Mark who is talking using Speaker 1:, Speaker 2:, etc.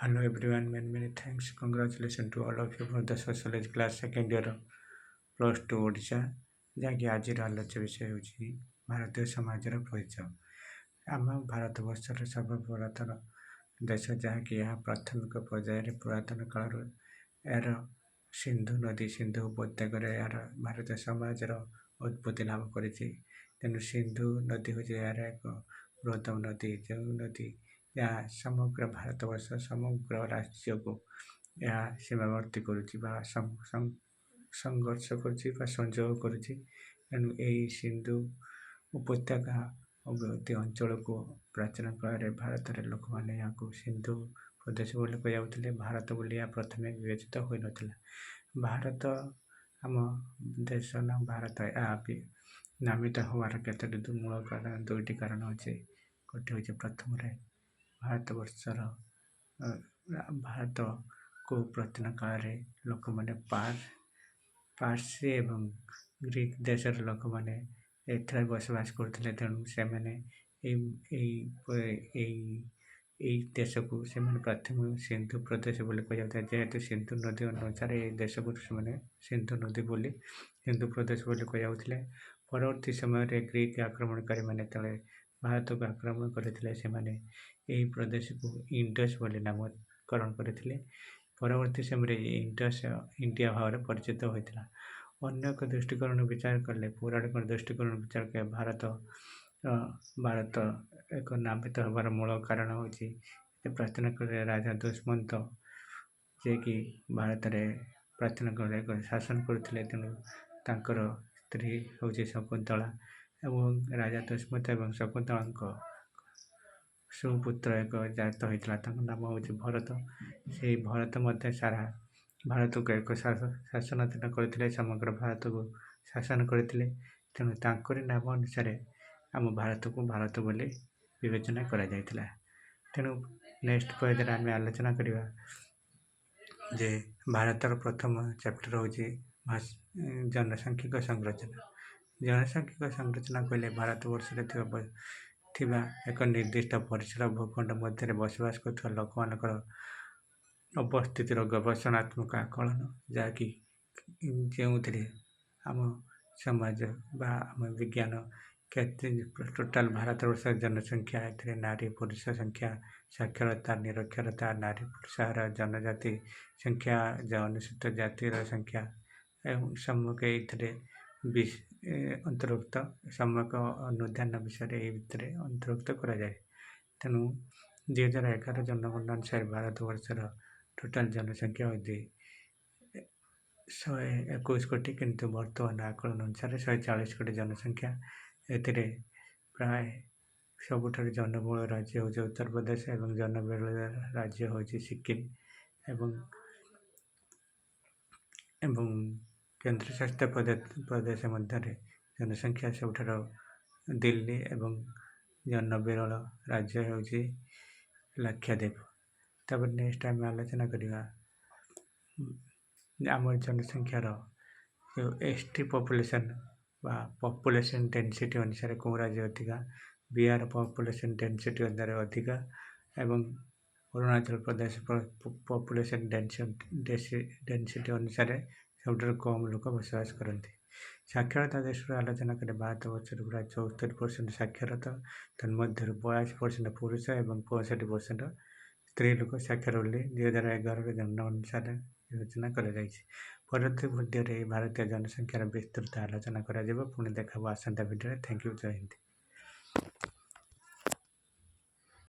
Speaker 1: Hello everyone, many thanks. Congratulations to all of you for the sociology class second year plus 2 Odisha ଯାହାକି ଆଜିର ଆଲୋଚ୍ୟ ବିଷୟ ହେଉଛି ଭାରତୀୟ ସମାଜର ପରିଚୟ। ଆମ ଭାରତବର୍ଷର ସର୍ବପୁରାତନ ଦେଶ ଯାହାକି ଏହା ପ୍ରାଥମିକ ପର୍ଯ୍ୟାୟରେ ପୁରାତନ କାଳରୁ ଏହାର ସିନ୍ଧୁ ଉପତ୍ୟକାରେ ଏହାର ଭାରତୀୟ ସମାଜର ଉତ୍ପତ୍ତି ଲାଭ କରିଛି। ତେଣୁ ସିନ୍ଧୁ ନଦୀ ହେଉଛି ଏହାର ଏକ ବୃହତ୍ତମ ନଦୀ, ଯେଉଁ ନଦୀ ଏହା ସମଗ୍ର ଭାରତବର୍ଷ ସମଗ୍ର ରାଜ୍ୟକୁ ଏହା ସୀମାବର୍ତ୍ତୀ କରୁଛି ବା ସଂଘର୍ଷ କରୁଛି ବା ସଂଯୋଗ କରୁଛି। ତେଣୁ ଏହି ସିନ୍ଧୁ ଉପତ୍ୟକା ଅବବାହିକା ଅଞ୍ଚଳକୁ ପ୍ରାଚୀନ କାଳରେ ଭାରତରେ ଲୋକମାନେ ଏହାକୁ ସିନ୍ଧୁ ପ୍ରଦେଶ ବୋଲି କୁହାଯାଉଥିଲେ। ଭାରତ ବୋଲି ଏହା ପ୍ରଥମେ ବିବେଚିତ ହୋଇନଥିଲା। ଭାରତ ଆମ ଦେଶ ନା ଭାରତ ଏହା ନାମିତ ହେବାର କେତୋଟି ମୂଳ କାରଣ, ଦୁଇଟି କାରଣ ଅଛି। ଗୋଟିଏ ହେଉଛି ପ୍ରଥମରେ ଭାରତକୁ ପ୍ରାଚୀନ କାଳରେ ଲୋକମାନେ ପାର୍ସୀ ଏବଂ ଗ୍ରୀକ୍ ଦେଶର ଲୋକମାନେ ଏଠାରେ ବସବାସ କରୁଥିଲେ। ତେଣୁ ସେମାନେ ଏହି ଦେଶକୁ ସେମାନେ ପ୍ରଥମେ ସିନ୍ଧୁ ପ୍ରଦେଶ ବୋଲି କୁହାଯାଉଥାଏ। ଯେହେତୁ ସିନ୍ଧୁ ନଦୀ ଅନୁସାରେ ଏହି ଦେଶକୁ ସେମାନେ ସିନ୍ଧୁ ନଦୀ ବୋଲି ସିନ୍ଧୁ ପ୍ରଦେଶ ବୋଲି କୁହାଯାଉଥିଲେ। ପରବର୍ତ୍ତୀ ସମୟରେ ଗ୍ରୀକ୍ ଆକ୍ରମଣକାରୀମାନେ ଯେତେବେଳେ ଭାରତକୁ ଆକ୍ରମଣ କରିଥିଲେ, ସେମାନେ ଏହି ପ୍ରଦେଶକୁ ଇଣ୍ଡସ୍ ବୋଲି ନାମକରଣ କରିଥିଲେ। ପରବର୍ତ୍ତୀ ସମୟରେ ଇଣ୍ଡିଆ ଭାବରେ ପରିଚିତ ହୋଇଥିଲା। ଅନ୍ୟ ଏକ ଦୃଷ୍ଟିକୋଣରୁ ବିଚାର କଲେ, ପୌରାଣିକ ଦୃଷ୍ଟିକୋଣରୁ ବିଚାର କଲେ ଭାରତ ଏକ ନାମିତ ହେବାର ମୂଳ କାରଣ ହେଉଛି ପ୍ରାଚୀନ କାଳରେ ରାଜା ଦୁଷ୍ମନ୍ତ, ଯିଏକି ଭାରତରେ ପ୍ରାଚୀନ କାଳରେ ଏକ ଶାସନ କରୁଥିଲେ। ତେଣୁ ତାଙ୍କର ସ୍ତ୍ରୀ ହେଉଛି ଶକୁନ୍ତଳା ଏବଂ ରାଜା ଦୁଷ୍ମନ୍ତ ଏବଂ ଶକୁନ୍ତଳାଙ୍କ ସୁପୁତ୍ର ଏକ ଜାତ ହୋଇଥିଲା। ତାଙ୍କ ନାମ ହେଉଛି ଭରତ। ସେହି ଭରତ ମଧ୍ୟ ସାରା ଭାରତକୁ ଏକ ଶାସନାଧୀନ କରିଥିଲେ, ସମଗ୍ର ଭାରତକୁ ଶାସନ କରିଥିଲେ। ତେଣୁ ତାଙ୍କରି ନାମ ଅନୁସାରେ ଆମ ଭାରତକୁ ଭାରତ ବୋଲି ବିବେଚନା କରାଯାଇଥିଲା। ତେଣୁ ନେକ୍ସଟ ପର୍ଯ୍ୟାୟରେ ଆମେ ଆଲୋଚନା କରିବା ଯେ ଭାରତର ପ୍ରଥମ ଚାପ୍ଟର ହେଉଛି ଜନସାଂଖ୍ୟିକ ସଂରଚନା। ଜନସାଂଖ୍ୟିକ ସଂରଚନା କହିଲେ ଭାରତବର୍ଷରେ ଥିବା ଏକ ନିର୍ଦ୍ଦିଷ୍ଟ ପରିସର ଭୂଖଣ୍ଡ ମଧ୍ୟରେ ବସବାସ କରୁଥିବା ଲୋକମାନଙ୍କର ଅବସ୍ଥିତିର ଗବେଷଣାତ୍ମକ ଆକଳନ, ଯାହାକି ଯେଉଁଥିରେ ଆମ ସମାଜ ବା ଆମ ବିଜ୍ଞାନ ଟୋଟାଲ ଭାରତବର୍ଷର ଜନସଂଖ୍ୟା, ଏଥିରେ ନାରୀ ପୁରୁଷ ସଂଖ୍ୟା, ସାକ୍ଷରତା ନିରକ୍ଷରତା, ନାରୀ ପୁରୁଷ ହାର, ଜନଜାତି ସଂଖ୍ୟା, ଅନୁସୂଚିତ ଜାତିର ସଂଖ୍ୟା ଏବଂ ସମ୍ମୁଖ ଏଥିରେ ଅନ୍ତର୍ଭୁକ୍ତ ସମ୍ୟକ ଅନୁଧ୍ୟାନ ବିଷୟରେ ଏହି ଭିତରେ ଅନ୍ତର୍ଭୁକ୍ତ କରାଯାଏ। ତେଣୁ 2011 ଜନଗଣନା ଅନୁସାରେ ଭାରତବର୍ଷର ଟୋଟାଲ ଜନସଂଖ୍ୟା ହେଉଛି 121 କୋଟି, କିନ୍ତୁ ବର୍ତ୍ତମାନ ଆକଳନ ଅନୁସାରେ 140 କୋଟି ଜନସଂଖ୍ୟା। ଏଥିରେ ପ୍ରାୟ ସବୁଠାରୁ ଜନବହୁଳ ରାଜ୍ୟ ହେଉଛି ଉତ୍ତରପ୍ରଦେଶ ଏବଂ ଜନବିରଳ ରାଜ୍ୟ ହେଉଛି ସିକିମ ଏବଂ କେନ୍ଦ୍ରଶାସିତ ପ୍ରଦେଶ ମଧ୍ୟରେ ଜନସଂଖ୍ୟା ସବୁଠାରୁ ଦିଲ୍ଲୀ ଏବଂ ଜନବିରଳ ରାଜ୍ୟ ହେଉଛି ଲାକ୍ଷାଦ୍ୱୀପ। ତାପରେ ନେକ୍ସଟ ଆମେ ଆଲୋଚନା କରିବା ଆମର ଜନସଂଖ୍ୟାର ଯେଉଁ ଏସ୍ଟି ପପୁଲେସନ୍ ବା ପପୁଲେସନ୍ ଡେନ୍ସିଟି ଅନୁସାରେ କେଉଁ ରାଜ୍ୟ ଅଧିକା। ବିହାର ପପୁଲେସନ୍ ଡେନ୍ସିଟି ଅନୁସାରେ ଅଧିକା ଏବଂ ଅରୁଣାଚଳ ପ୍ରଦେଶ ପପୁଲେସନ୍ ଡେନ୍ସିଟି ଅନୁସାରେ ସବୁଠାରୁ କମ୍ ଲୋକ ବସବାସ କରନ୍ତି। ସାକ୍ଷରତା ଦୃଷ୍ଟିରୁ ଆଲୋଚନା କଲେ ଭାରତବର୍ଷରେ ପ୍ରାୟ 74% ସାକ୍ଷରତା, ତନ୍ମଧ୍ୟରୁ 82% ପୁରୁଷ ଏବଂ 65% ସ୍ତ୍ରୀ ଲୋକ ସାକ୍ଷର ବୋଲି 2011 ଜନଗଣନା ଅନୁସାରେ ବିବେଚନା କରାଯାଇଛି। ପରବର୍ତ୍ତୀ ଭିଡ଼ିଓରେ ଏହି ଭାରତୀୟ ଜନସଂଖ୍ୟାର ବିସ୍ତୃତ ଆଲୋଚନା କରାଯିବ। ପୁଣି ଦେଖାବ ଆସନ୍ତା ଭିଡ଼ିଓରେ। ଥ୍ୟାଙ୍କ ୟୁ, ଜୟ ହିନ୍ଦ।